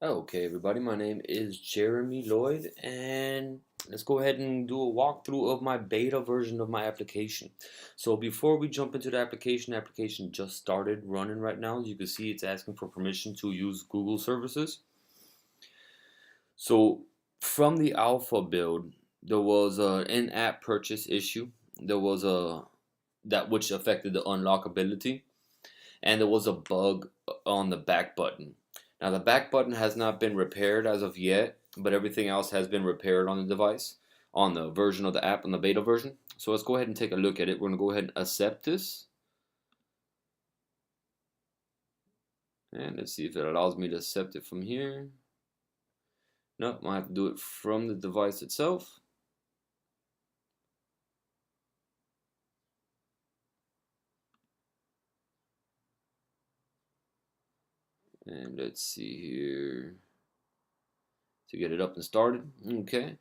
Okay, everybody, my name is Jeremy Lloyd, and let's go ahead and do a walkthrough of my beta version of my application. So before we jump into the application just started running right now. As you can see, it's asking for permission to use Google services. So from the alpha build, there was an in-app purchase issue. There was a that which affected the unlockability, and there was a bug on the back button. Now the back button has not been repaired as of yet, but everything else has been repaired on the device, on the version of the app, on the beta version. So let's go ahead and take a look at it. We're going to go ahead and accept this. And let's see if it allows me to accept it from here. Nope, I have to do it from the device itself. And let's see here to get it up and started. Okay.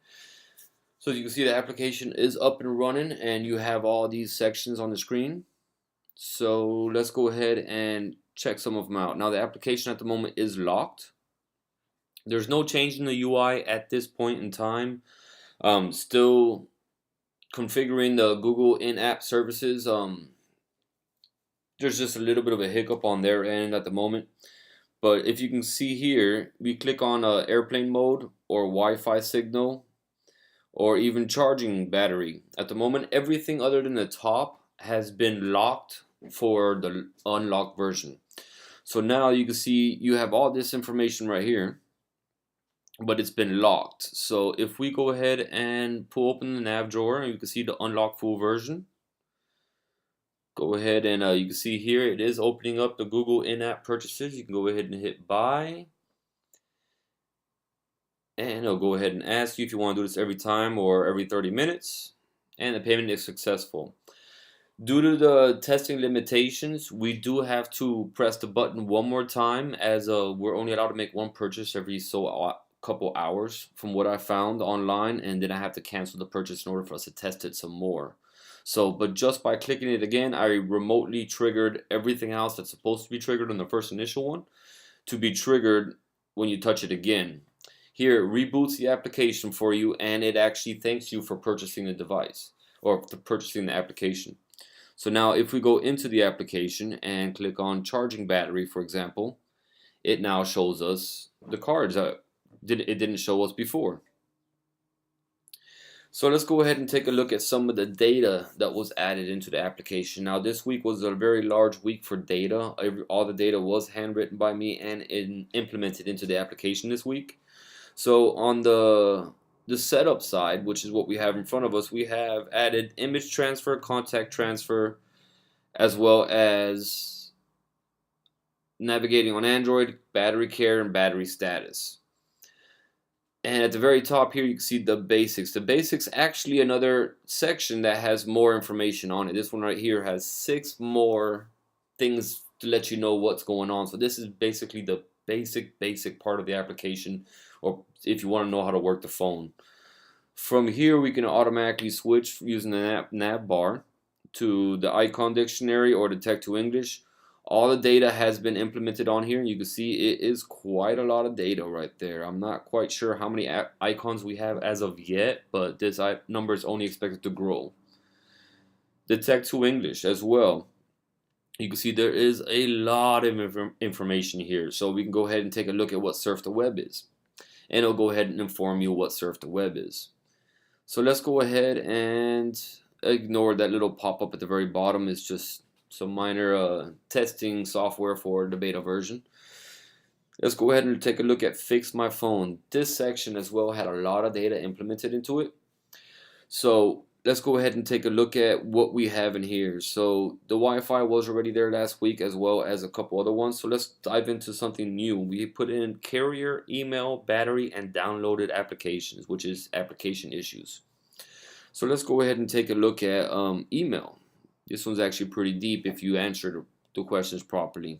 So as you can see, the application is up and running, and you have all these sections on the screen. So let's go ahead and check some of them out. Now the application at the moment is locked. There's no change in the UI at this point in time. Still configuring the Google in-app services. There's just a little bit of a hiccup on their end at the moment. But if you can see here, we click on airplane mode or Wi-Fi signal or even charging battery. At the moment, everything other than the top has been locked for the unlocked version. So now you can see you have all this information right here, but it's been locked. So if we go ahead and pull open the nav drawer, you can see the unlocked full version. Go ahead and you can see here it is opening up the Google in-app purchases. You can go ahead and hit buy, and it'll go ahead and ask you if you want to do this every time or every 30 minutes, and the payment is successful. Due to the testing limitations, we do have to press the button one more time, as we're only allowed to make one purchase every couple hours from what I found online, and then I have to cancel the purchase in order for us to test it some more. So, but just by clicking it again, I remotely triggered everything else that's supposed to be triggered on the first initial one to be triggered when you touch it again. Here, it reboots the application for you, and it actually thanks you for purchasing the device or for purchasing the application. So now if we go into the application and click on charging battery, for example, it now shows us the cards that it didn't show us before. So let's go ahead and take a look at some of the data that was added into the application. Now this week was a very large week for data. All the data was handwritten by me and implemented into the application this week. So on the setup side, which is what we have in front of us, we have added image transfer, contact transfer, as well as navigating on Android, battery care, and battery status. And at the very top here, you can see the basics. The basics actually another section that has more information on it. This one right here has 6 more things to let you know what's going on. So this is basically the basic part of the application, or if you want to know how to work the phone. From here, we can automatically switch using the nav bar to the icon dictionary or the text to English. All the data has been implemented on here. You can see it is quite a lot of data right there. I'm not quite sure how many icons we have as of yet, but this number is only expected to grow. The text to English as well. You can see there is a lot of information here. So we can go ahead and take a look at what Surf the Web is. And it'll go ahead and inform you what Surf the Web is. So let's go ahead and ignore that little pop-up at the very bottom. It's just some minor testing software for the beta version. Let's go ahead and take a look at Fix My Phone. This section as well had a lot of data implemented into it. So let's go ahead and take a look at what we have in here. So the Wi-Fi was already there last week, as well as a couple other ones. So let's dive into something new. We put in carrier, email, battery, and downloaded applications, which is application issues. So let's go ahead and take a look at email. This one's actually pretty deep if you answer the questions properly.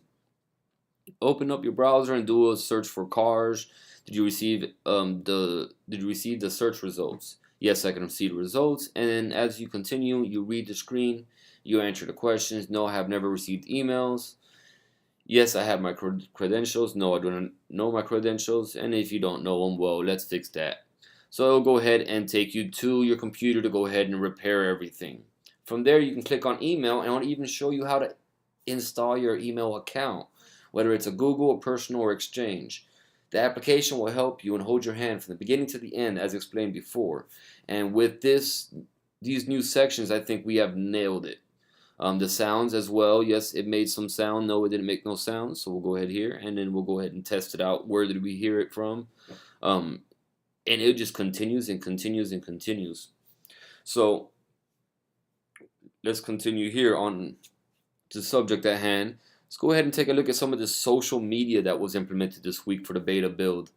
Open up your browser and do a search for cars. Did you receive the search results? Yes, I can see the results. And then as you continue, you read the screen, you answer the questions. No, I have never received emails. Yes, I have my credentials. No, I don't know my credentials. And if you don't know them, well, let's fix that. So it'll go ahead and take you to your computer to go ahead and repair everything. From there, you can click on email, and I'll even show you how to install your email account, whether it's a Google, personal, or Exchange. The application will help you and hold your hand from the beginning to the end, as explained before. And with these new sections, I think we have nailed it. The sounds as well. Yes, it made some sound. No, it didn't make no sound. So we'll go ahead here, and then we'll go ahead and test it out. Where did we hear it from? Um, and it just continues and continues and continues. So let's continue here on the subject at hand. Let's go ahead and take a look at some of the social media that was implemented this week for the beta build.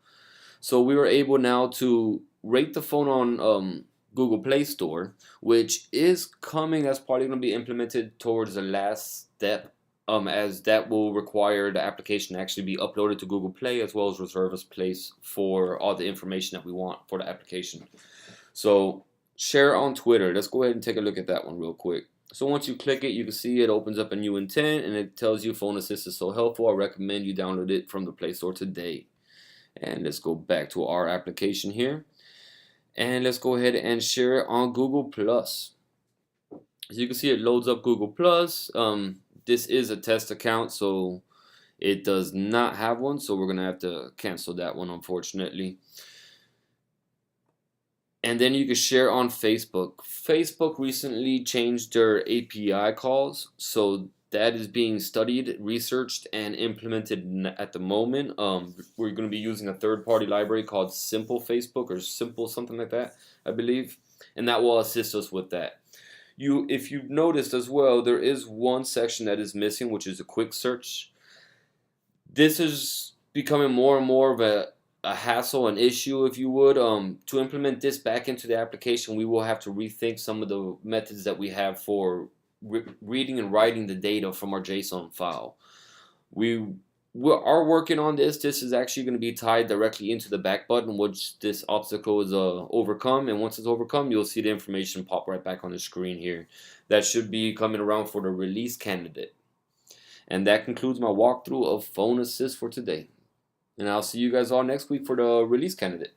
So we were able now to rate the phone on Google Play Store, which is coming. That's probably going to be implemented towards the last step, as that will require the application to actually be uploaded to Google Play, as well as reserve a place for all the information that we want for the application. So share on Twitter. Let's go ahead and take a look at that one real quick. So once you click it, you can see it opens up a new intent, and it tells you Phone Assist is so helpful. I recommend you download it from the Play Store today. And let's go back to our application here. And let's go ahead and share it on Google Plus. As you can see, it loads up Google Plus. This is a test account, so it does not have one, so we're gonna have to cancel that one, unfortunately. And then you can share on Facebook. Facebook recently changed their API calls, so that is being studied, researched, and implemented at the moment. We're going to be using a third-party library called Simple Facebook, or Simple something like that, I believe, and that will assist us with that. If you've noticed as well, there is one section that is missing, which is a quick search. This is becoming more and more of a hassle, an issue, if you would. To implement this back into the application, we will have to rethink some of the methods that we have for reading and writing the data from our JSON file. We are working on this. This is actually going to be tied directly into the back button, which this obstacle is overcome. And once it's overcome, you'll see the information pop right back on the screen here. That should be coming around for the release candidate. And that concludes my walkthrough of Phone Assist for today. And I'll see you guys all next week for the release candidate.